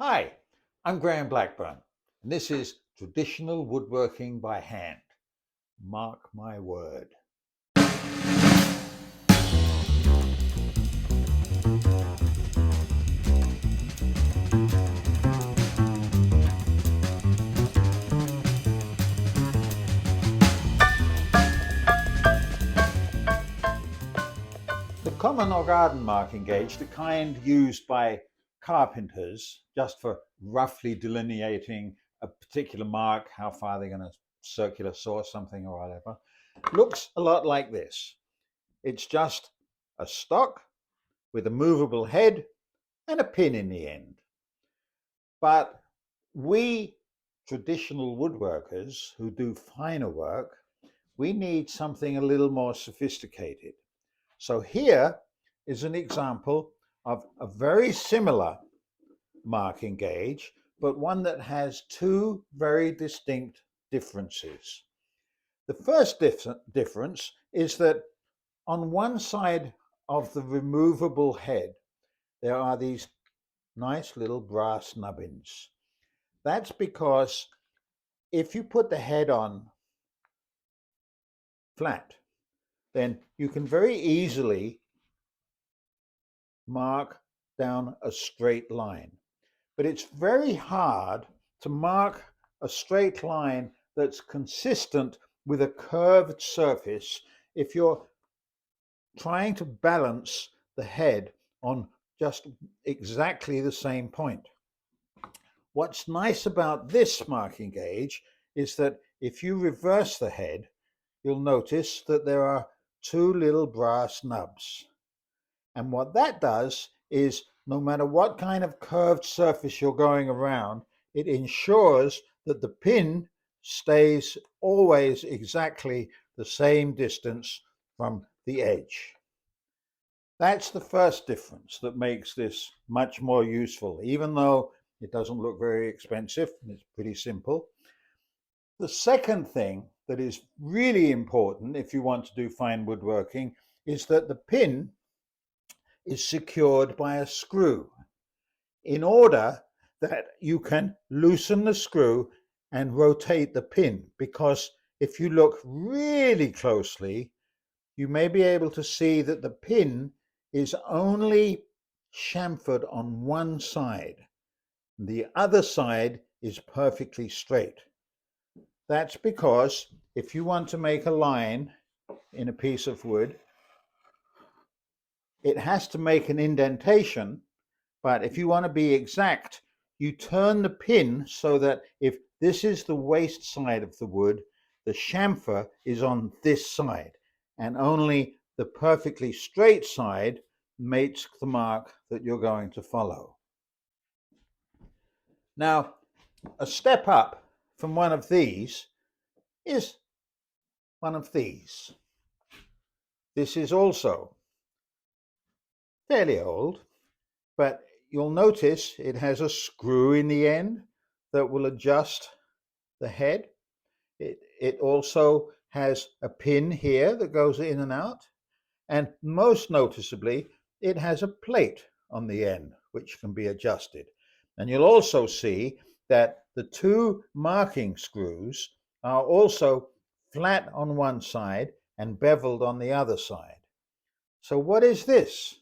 Hi, I'm Graham Blackburn, and this is Traditional Woodworking by Hand. Mark my word. The common or garden marking gauge, the kind used by carpenters just for roughly delineating a particular mark, how far they're going to circular saw something or whatever, looks a lot like this. It's just a stock with a movable head and a pin in the end. But we traditional woodworkers who do finer work, we need something a little more sophisticated. So here is an example of a very similar marking gauge, but one that has two very distinct differences. The first difference is that on one side of the removable head, there are these nice little brass nubbins. That's because if you put the head on flat, then you can very easily mark down a straight line. But it's very hard to mark a straight line that's consistent with a curved surface if you're trying to balance the head on just exactly the same point. What's nice about this marking gauge is that if you reverse the head, you'll notice that there are two little brass nubs. And what that does is no matter what kind of curved surface you're going around, it ensures that the pin stays always exactly the same distance from the edge. That's the first difference that makes this much more useful, even though it doesn't look very expensive. It's pretty simple. The second thing that is really important if you want to do fine woodworking is that the pin is secured by a screw in order that you can loosen the screw and rotate the pin, because if you look really closely, you may be able to see that the pin is only chamfered on one side. The other side is perfectly straight. That's because if you want to make a line in a piece of wood, it has to make an indentation, but if you want to be exact, you turn the pin so that if this is the waste side of the wood, the chamfer is on this side, and only the perfectly straight side makes the mark that you're going to follow. Now, a step up from one of these is one of these. This is also fairly old, but you'll notice it has a screw in the end that will adjust the head. It also has a pin here that goes in and out, and most noticeably, it has a plate on the end which can be adjusted. And you'll also see that the two marking screws are also flat on one side and beveled on the other side. So what is this?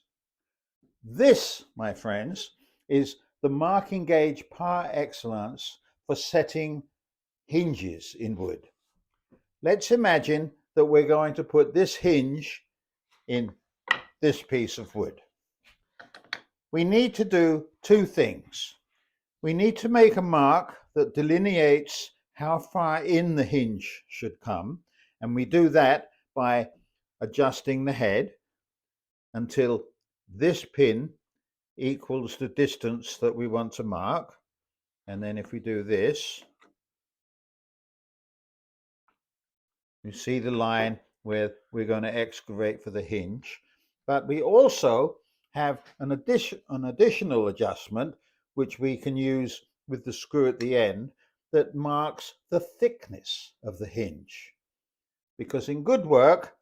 This, my friends, is the marking gauge par excellence for setting hinges in wood. Let's imagine that we're going to put this hinge in this piece of wood. We need to do two things. We need to make a mark that delineates how far in the hinge should come, and we do that by adjusting the head until this pin equals the distance that we want to mark. And then if we do this, you see the line where we're going to excavate for the hinge. But we also have an additional adjustment which we can use with the screw at the end that marks the thickness of the hinge. Because in good work,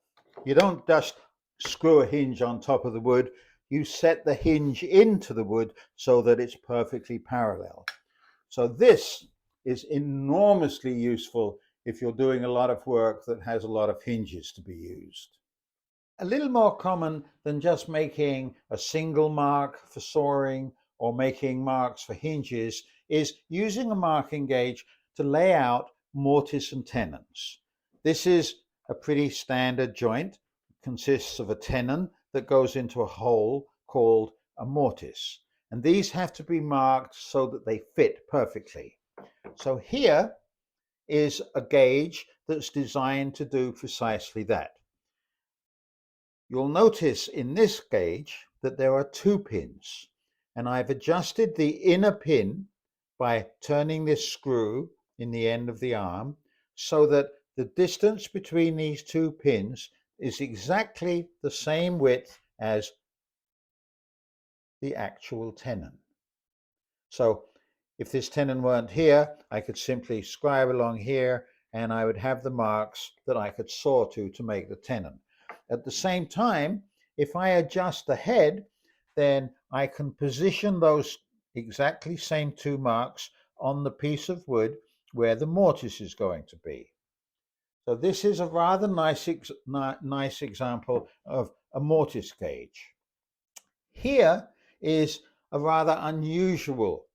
you don't just screw a hinge on top of the wood you set the hinge into the wood so that it's perfectly parallel. So this is enormously useful if you're doing a lot of work that has a lot of hinges to be used. A little more common than just making a single mark for sawing or making marks for hinges is using a marking gauge to lay out mortise and tenons. This is a pretty standard joint. It consists of a tenon that goes into a hole called a mortise. And these have to be marked so that they fit perfectly. So here is a gauge that's designed to do precisely that. You'll notice in this gauge that there are 2 pins, and I've adjusted the inner pin by turning this screw in the end of the arm so that the distance between these 2 pins is exactly the same width as the actual tenon. So if this tenon weren't here, I could simply scribe along here and I would have the marks that I could saw to make the tenon. At the same time, if I adjust the head, then I can position those exactly same 2 marks on the piece of wood where the mortise is going to be. So this is a rather nice example of a mortise gauge. Here is a rather unusual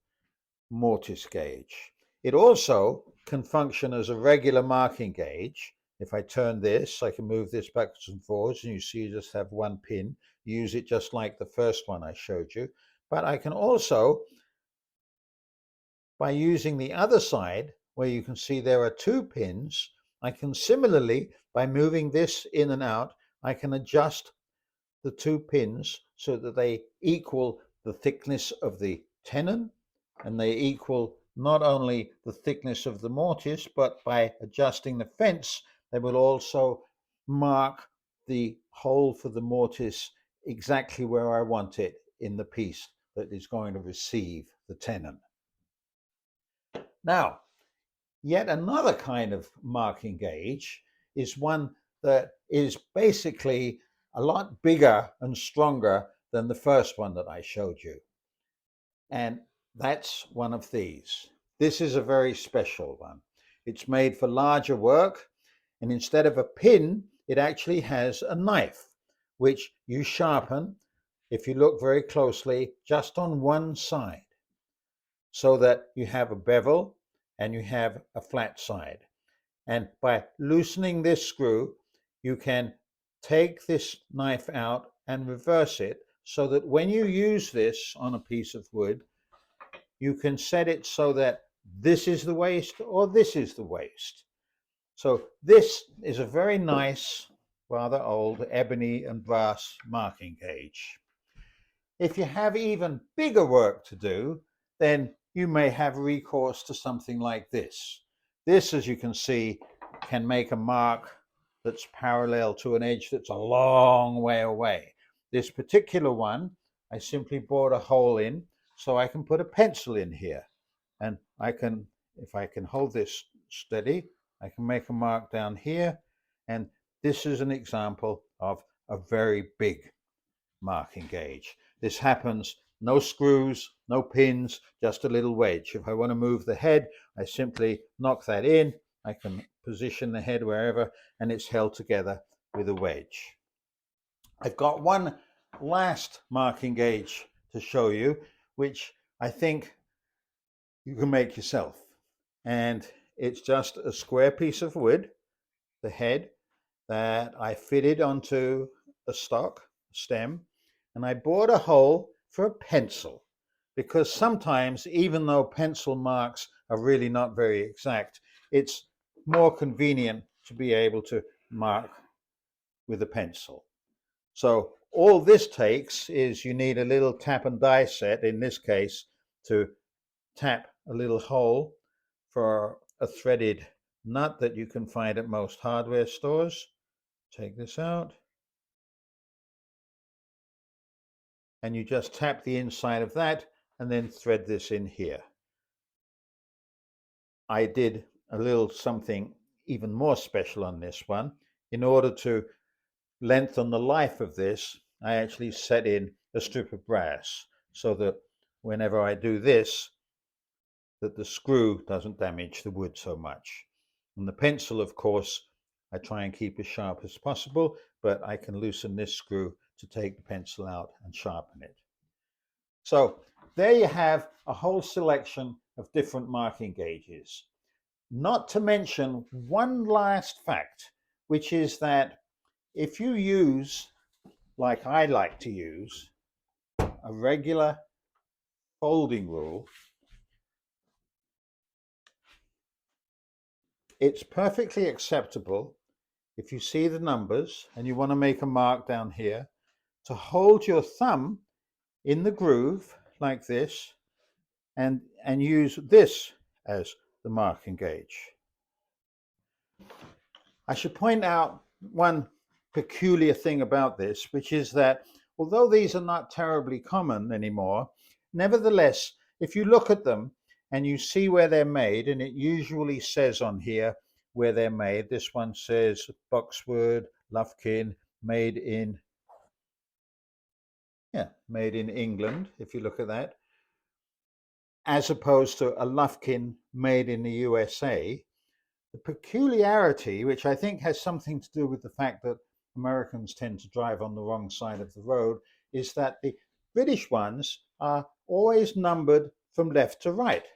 mortise gauge. It also can function as a regular marking gauge. If I turn this, I can move this backwards and forwards, and you see you just have 1 pin. Use it just like the first one I showed you. But I can also, by using the other side, where you can see there are 2 pins, I can similarly, by moving this in and out, I can adjust the 2 pins so that they equal the thickness of the tenon, and they equal not only the thickness of the mortise, but by adjusting the fence, they will also mark the hole for the mortise exactly where I want it in the piece that is going to receive the tenon. Now, yet another kind of marking gauge is one that is basically a lot bigger and stronger than the first one that I showed you. And that's one of these. This is a very special one. It's made for larger work, and instead of a pin, it actually has a knife, which you sharpen, if you look very closely, just on one side, so that you have a bevel and you have a flat side. And by loosening this screw, you can take this knife out and reverse it so that when you use this on a piece of wood, you can set it so that this is the waste or this is the waste. So this is a very nice, rather old ebony and brass marking gauge. If you have even bigger work to do, then you may have recourse to something like this. This, as you can see, can make a mark that's parallel to an edge that's a long way away. This particular one, I simply bored a hole in so I can put a pencil in here. And I can, if I can hold this steady, I can make a mark down here. And this is an example of a very big marking gauge. This happens, no screws, no pins, just a little wedge. If I want to move the head, I simply knock that in. I can position the head wherever, and it's held together with a wedge. I've got one last marking gauge to show you, which I think you can make yourself. And it's just a square piece of wood, the head, that I fitted onto a stock, stem, and I bored a hole for a pencil, because sometimes, even though pencil marks are really not very exact, it's more convenient to be able to mark with a pencil. So all this takes is you need a little tap and die set, in this case, to tap a little hole for a threaded nut that you can find at most hardware stores. Take this out. And you just tap the inside of that and then thread this in here. I did a little something even more special on this one. In order to lengthen the life of this, I actually set in a strip of brass so that whenever I do this, that the screw doesn't damage the wood so much. And the pencil, of course, I try and keep as sharp as possible, but I can loosen this screw to take the pencil out and sharpen it. So there you have a whole selection of different marking gauges. Not to mention one last fact, which is that if you use, like I like to use, a regular folding rule, it's perfectly acceptable if you see the numbers and you want to make a mark down here to hold your thumb in the groove like this and use this as the marking gauge. I should point out one peculiar thing about this, which is that although these are not terribly common anymore, nevertheless, if you look at them and you see where they're made, and it usually says on here where they're made, this one says Boxwood, Lufkin, made in England, if you look at that, as opposed to a Lufkin made in the USA. The peculiarity, which I think has something to do with the fact that Americans tend to drive on the wrong side of the road, is that the British ones are always numbered from left to right.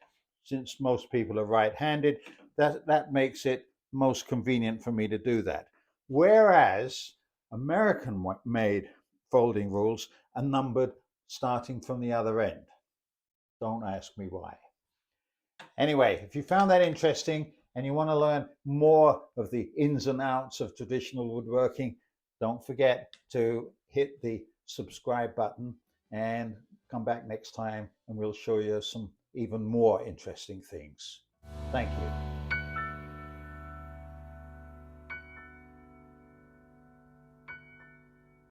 Since most people are right-handed, that makes it most convenient for me to do that. Whereas American-made folding rules are numbered starting from the other end. Don't ask me why. Anyway, if you found that interesting and you want to learn more of the ins and outs of traditional woodworking, don't forget to hit the subscribe button and come back next time and we'll show you some even more interesting things. Thank you.